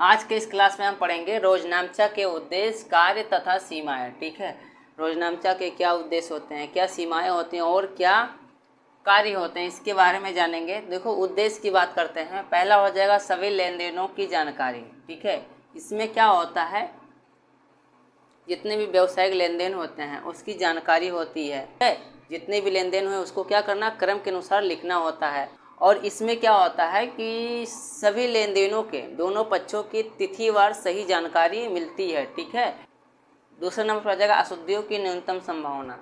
आज के इस क्लास में हम पढ़ेंगे रोजनामचा के उद्देश्य, कार्य तथा सीमाएं। ठीक है, रोजनामचा के क्या उद्देश्य होते हैं, क्या सीमाएं होती हैं और क्या कार्य होते हैं, इसके बारे में जानेंगे। देखो, उद्देश्य की बात करते हैं। पहला हो जाएगा सभी लेन देनों की जानकारी। ठीक है, इसमें क्या होता है, जितने भी व्यावसायिक लेन देन होते हैं उसकी जानकारी होती है। जितने भी लेन देन हुए उसको क्या करना, क्रम के अनुसार लिखना होता है। और इसमें क्या होता है कि सभी लेन देनों के दोनों पक्षों की तिथिवार सही जानकारी मिलती है। ठीक है, दूसरा नंबर पर आ जाएगा अशुद्धियों की न्यूनतम संभावना।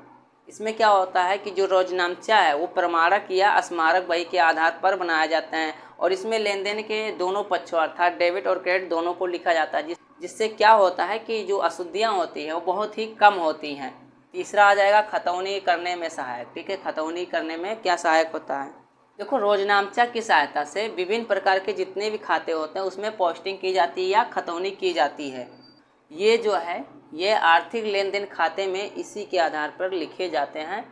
इसमें क्या होता है कि जो रोजनामचा है वो प्रमाणक या स्मारक बही के आधार पर बनाया जाता है और इसमें लेन देन के दोनों पक्षों अर्थात डेबिट और क्रेडिट दोनों को लिखा जाता है, जिससे क्या होता है कि जो अशुद्धियाँ होती हैं वो बहुत ही कम होती हैं। तीसरा आ जाएगा खतौनी करने में सहायक। ठीक है, खतौनी करने में क्या सहायक होता है। देखो, रोजनामचा की सहायता से विभिन्न प्रकार के जितने भी खाते होते हैं उसमें पोस्टिंग की जाती है या खतौनी की जाती है। ये जो है ये आर्थिक लेन देन खाते में इसी के आधार पर लिखे जाते हैं।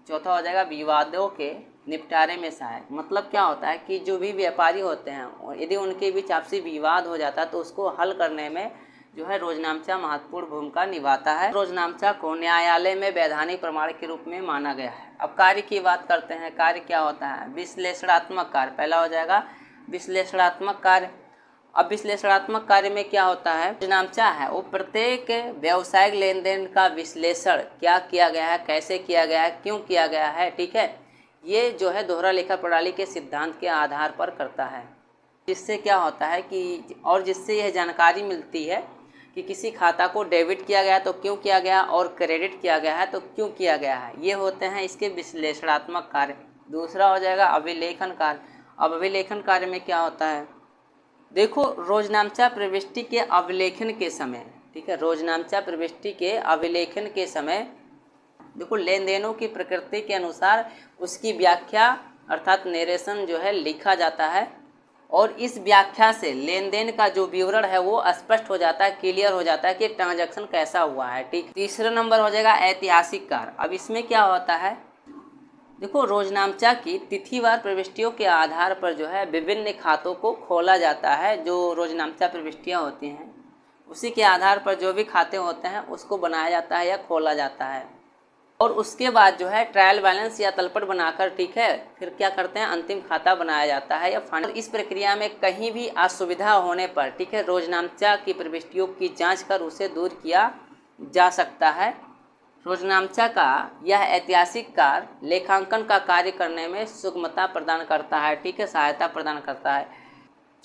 चौथा हो जाएगा विवादों के निपटारे में सहायक। मतलब क्या होता है कि जो भी व्यापारी होते हैं और यदि उनके बीच आपसी विवाद हो जाता है तो उसको हल करने में जो है रोजनामचा महत्वपूर्ण भूमिका निभाता है। रोजनामचा को न्यायालय में वैधानिक प्रमाण के रूप में माना गया है। अब कार्य की बात करते हैं। कार्य क्या होता है, विश्लेषणात्मक कार्य। पहला हो जाएगा विश्लेषणात्मक कार्य। अब विश्लेषणात्मक कार्य में क्या होता है, रोजनामचा है वो प्रत्येक व्यावसायिक लेन देन का विश्लेषण क्या किया गया है, कैसे किया गया है, क्यों किया गया है। ठीक है, ये जो है दोहरा लेखा प्रणाली के सिद्धांत के आधार पर करता है, जिससे क्या होता है कि और जिससे यह जानकारी मिलती है कि किसी खाता को डेबिट किया गया तो क्यों किया गया और क्रेडिट किया गया है तो क्यों किया गया है। ये होते हैं इसके विश्लेषणात्मक कार्य। दूसरा हो जाएगा अभिलेखन कार्य। अब अभिलेखन कार्य में क्या होता है, देखो, रोजनामचा प्रविष्टि के अभिलेखन के समय, ठीक है, रोजनामचा प्रविष्टि के अभिलेखन के समय देखो लेन देनों की प्रकृति के अनुसार उसकी व्याख्या अर्थात नरेशन जो है लिखा जाता है और इस व्याख्या से लेन देन का जो विवरण है वो स्पष्ट हो जाता है, क्लियर हो जाता है कि ट्रांजैक्शन कैसा हुआ है। ठीक, तीसरा नंबर हो जाएगा ऐतिहासिक कार्य। अब इसमें क्या होता है, देखो, रोजनामचा की तिथिवार प्रविष्टियों के आधार पर जो है विभिन्न खातों को खोला जाता है। जो रोजनामचा प्रविष्टियां होती हैं उसी के आधार पर जो भी खाते होते हैं उसको बनाया जाता है या खोला जाता है और उसके बाद जो है ट्रायल बैलेंस या तलपट बनाकर, ठीक है, फिर क्या करते हैं, अंतिम खाता बनाया जाता है या फंड। इस प्रक्रिया में कहीं भी असुविधा होने पर, ठीक है, रोजनामचा की प्रविष्टियों की जाँच कर उसे दूर किया जा सकता है। रोजनामचा का यह ऐतिहासिक कार्य लेखांकन का कार्य करने में सुगमता प्रदान करता है। ठीक है, सहायता प्रदान करता है।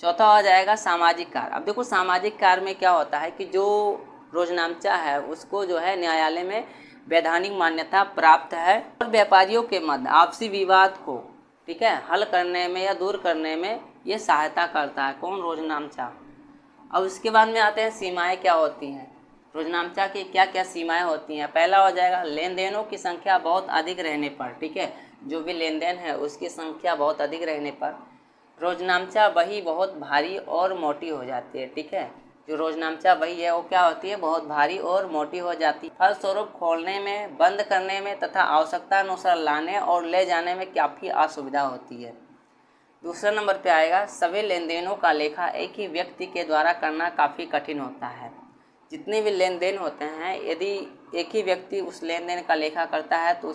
चौथा आ जाएगा सामाजिक कार्य। अब देखो, सामाजिक कार्य में क्या होता है कि जो रोजनामचा है उसको जो है न्यायालय में वैधानिक मान्यता प्राप्त है और व्यापारियों के मध्य आपसी विवाद को, ठीक है, हल करने में या दूर करने में ये सहायता करता है। कौन, रोजनामचा। अब उसके बाद में आते हैं सीमाएं क्या होती हैं, रोजनामचा की क्या क्या सीमाएं होती हैं। पहला हो जाएगा लेन देनों की संख्या बहुत अधिक रहने पर, ठीक है, जो भी लेन देन है उसकी संख्या बहुत अधिक रहने पर रोजनामचा बही बहुत भारी और मोटी हो जाती है। ठीक है, जो रोजनामचा बही है वो क्या होती है, बहुत भारी और मोटी हो जाती है। फलस्वरूप खोलने में, बंद करने में तथा आवश्यकता अनुसार लाने और ले जाने में काफ़ी असुविधा होती है। दूसरा नंबर पे आएगा सभी लेन देनों का लेखा एक ही व्यक्ति के द्वारा करना काफ़ी कठिन होता है। जितने भी लेन देन होते हैं यदि एक ही व्यक्ति उस लेन देन का लेखा करता है तो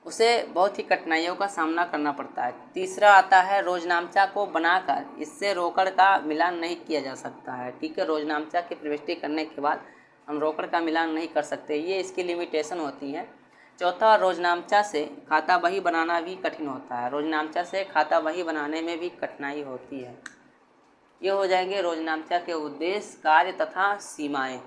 उसे बहुत ही कठिनाइयों का सामना करना पड़ता है। तीसरा आता है रोजनामचा को बनाकर इससे रोकड़ का मिलान नहीं किया जा सकता है। ठीक है, रोजनामचा की प्रविष्टि करने के बाद हम रोकड़ का मिलान नहीं कर सकते, ये इसकी लिमिटेशन होती है। चौथा, रोजनामचा से खाता बही बनाना भी कठिन होता है। रोजनामचा से खाता बही बनाने में भी कठिनाई होती है। ये हो जाएंगे रोजनामचा के उद्देश्य, कार्य तथा सीमाएं।